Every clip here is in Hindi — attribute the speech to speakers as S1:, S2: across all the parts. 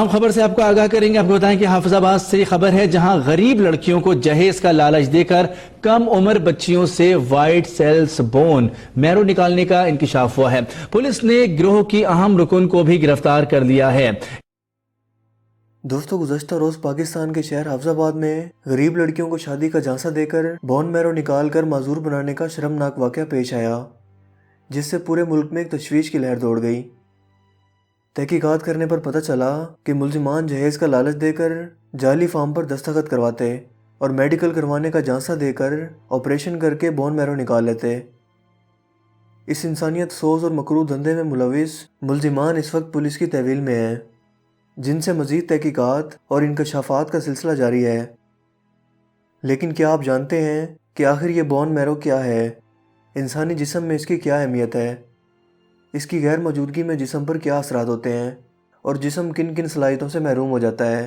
S1: हम खबर से आपको आगाह करेंगे। आपको बताएं कि हाफिजाबाद से खबर है, जहां गरीब लड़कियों को जहेज का लालच देकर कम उम्र बच्चियों से वाइट सेल्स बोन मैरो निकालने का इंकिशाफ हुआ है। पुलिस ने गिरोह की अहम रुकन को भी गिरफ्तार कर लिया है।
S2: दोस्तों, गुज़श्ता रोज़ पाकिस्तान के शहर हाफिजाबाद में गरीब लड़कियों को शादी का झांसा देकर बोन मैरो निकाल कर माजूर बनाने का शर्मनाक वाक़या पेश आया, जिससे पूरे मुल्क में एक तशवीश की लहर दौड़ गई। तहकीकात करने पर पता चला कि मुल्जिमान जहेज़ का लालच देकर जाली फार्म पर दस्तखत करवाते और मेडिकल करवाने का झांसा देकर ऑपरेशन करके बोन मैरो निकाल लेते। इस इंसानियत सोज और मकरूह धंधे में मुलविस मुल्जिमान इस वक्त पुलिस की तहवील में हैं, जिनसे मज़ीद तहकीकात और इंकशाफात का सिलसिला जारी है। लेकिन क्या आप जानते हैं कि आखिर ये बोन मैरो क्या है? इंसानी जिस्म में इसकी क्या अहमियत है? इसकी गैर मौजूदगी में जिस्म पर क्या असरात होते हैं और जिस्म किन किन सलाहियतों से महरूम हो जाता है?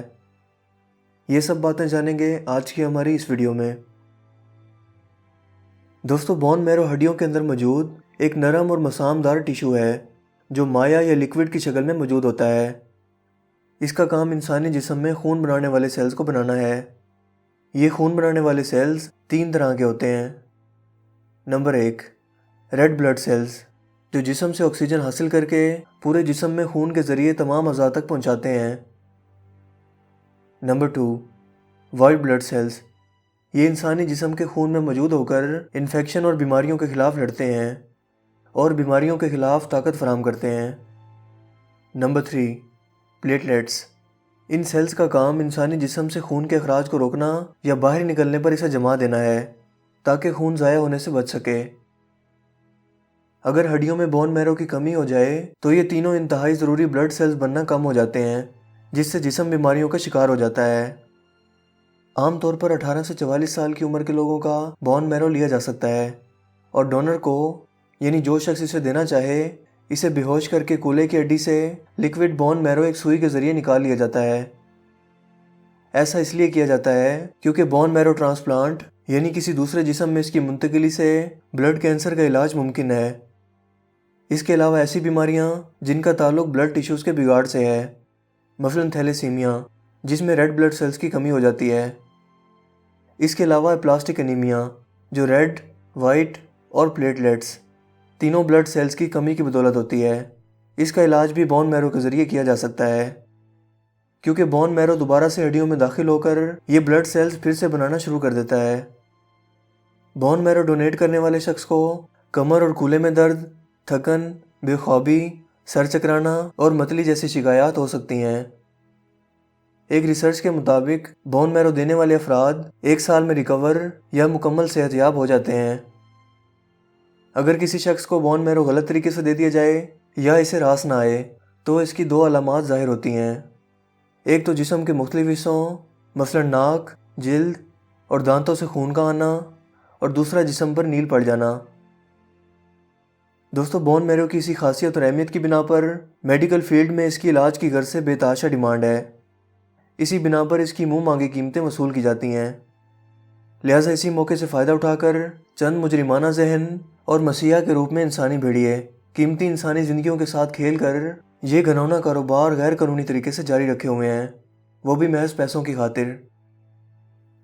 S2: ये सब बातें जानेंगे आज की हमारी इस वीडियो में। दोस्तों, बोन मैरो हड्डियों के अंदर मौजूद एक नरम और मसामदार टिश्यू है जो माया या लिक्विड की शक्ल में मौजूद होता है। इसका काम इंसानी जिस्म में खून बनाने वाले सेल्स को बनाना है। ये खून बनाने वाले सेल्स 3 तरह के होते हैं। नंबर 1, रेड ब्लड सेल्स, जो जिस्म से ऑक्सीजन हासिल करके पूरे जिस्म में खून के ज़रिए तमाम अज़ा तक पहुंचाते हैं। नंबर 2, वाइट ब्लड सेल्स, ये इंसानी जिस्म के खून में मौजूद होकर इन्फेक्शन और बीमारियों के ख़िलाफ़ लड़ते हैं और बीमारियों के ख़िलाफ़ ताकत फराहम करते हैं। नंबर 3, प्लेटलेट्स, इन सेल्स का काम इंसानी जिस्म से खून के अखराज को रोकना या बाहर निकलने पर इसे जमा देना है ताकि खून ज़ाया होने से बच सके। अगर हड्डियों में बोन मैरो की कमी हो जाए तो ये तीनों इंतहाई ज़रूरी ब्लड सेल्स बनना कम हो जाते हैं, जिससे जिस्म बीमारियों का शिकार हो जाता है। आमतौर पर 18 से 44 साल की उम्र के लोगों का बोन मैरो लिया जा सकता है और डोनर को, यानी जो शख्स इसे देना चाहे, इसे बेहोश करके कूल्हे की हड्डी से लिक्विड बोन मैरो एक सुई के ज़रिए निकाल लिया जाता है। ऐसा इसलिए किया जाता है क्योंकि बोन मैरो ट्रांसप्लांट यानी किसी दूसरे जिस्म में इसकी मुंतकिली से ब्लड कैंसर का इलाज मुमकिन है। इसके अलावा ऐसी बीमारियां जिनका ताल्लुक ब्लड टिश्यूज़ के बिगाड़ से है, मसलन थैलेसीमिया, जिसमें रेड ब्लड सेल्स की कमी हो जाती है। इसके अलावा प्लास्टिक एनीमिया, जो रेड, वाइट और प्लेटलेट्स तीनों ब्लड सेल्स की कमी की बदौलत होती है। इसका इलाज भी बोन मैरो के ज़रिए किया जा सकता है, क्योंकि बोन मैरो दोबारा से हड्डियों में दाखिल होकर ये ब्लड सेल्स फिर से बनाना शुरू कर देता है। बोन मैरो डोनेट करने वाले शख्स को कमर और कूल्हे में दर्द, थकन, बेख्वाबी, सर चकराना और मतली जैसी शिकायत हो सकती हैं। एक रिसर्च के मुताबिक बोन मैरो देने वाले अफराद 1 साल में रिकवर या मुकम्मल सेहतयाब हो जाते हैं। अगर किसी शख्स को बोन मैरो गलत तरीके से दे दिया जाए या इसे रास ना आए तो इसकी 2 अलामात ज़ाहिर होती हैं। एक तो जिस्म के मुख्तलिफ हिस्सों, मसलन नाक, जिल्द और दांतों से खून का आना, और दूसरा जिस्म पर नील पड़ जाना। दोस्तों, बोन मैरो की इसी खासियत और अहमियत की बिना पर मेडिकल फील्ड में इसकी इलाज की गर्ज से बेतहाशा डिमांड है। इसी बिना पर इसकी मुंह मांगी कीमतें वसूल की जाती हैं। लिहाजा इसी मौके से फ़ायदा उठाकर चंद मुजरिमाना जहन और मसीहा के रूप में इंसानी भेड़िए कीमती इंसानी ज़िंदगियों के साथ खेल कर ये घिनौना कारोबार गैर कानूनी तरीके से जारी रखे हुए हैं, वो भी महज पैसों की खातिर।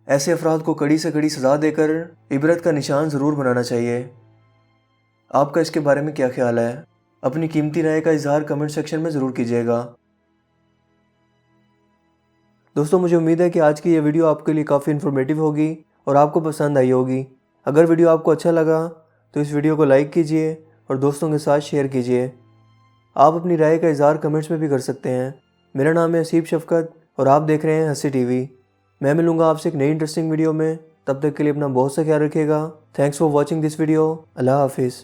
S2: ऐसे अफराद को कड़ी से कड़ी सज़ा देकर इबरत का निशान ज़रूर बनाना चाहिए। आपका इसके बारे में क्या ख्याल है? अपनी कीमती राय का इजहार कमेंट सेक्शन में ज़रूर कीजिएगा। दोस्तों, मुझे उम्मीद है कि आज की ये वीडियो आपके लिए काफ़ी इन्फॉर्मेटिव होगी और आपको पसंद आई होगी। अगर वीडियो आपको अच्छा लगा तो इस वीडियो को लाइक कीजिए और दोस्तों के साथ शेयर कीजिए। आप अपनी राय का इजहार कमेंट्स में भी कर सकते हैं। मेरा नाम है हसीब शफकत और आप देख रहे हैं हंसी टीवी। मैं मिलूँगा आपसे एक नई इंटरेस्टिंग वीडियो में। तब तक के लिए अपना बहुत सा ख्याल रखिएगा। Thanks for watching this video. अल्लाह हाफिज़।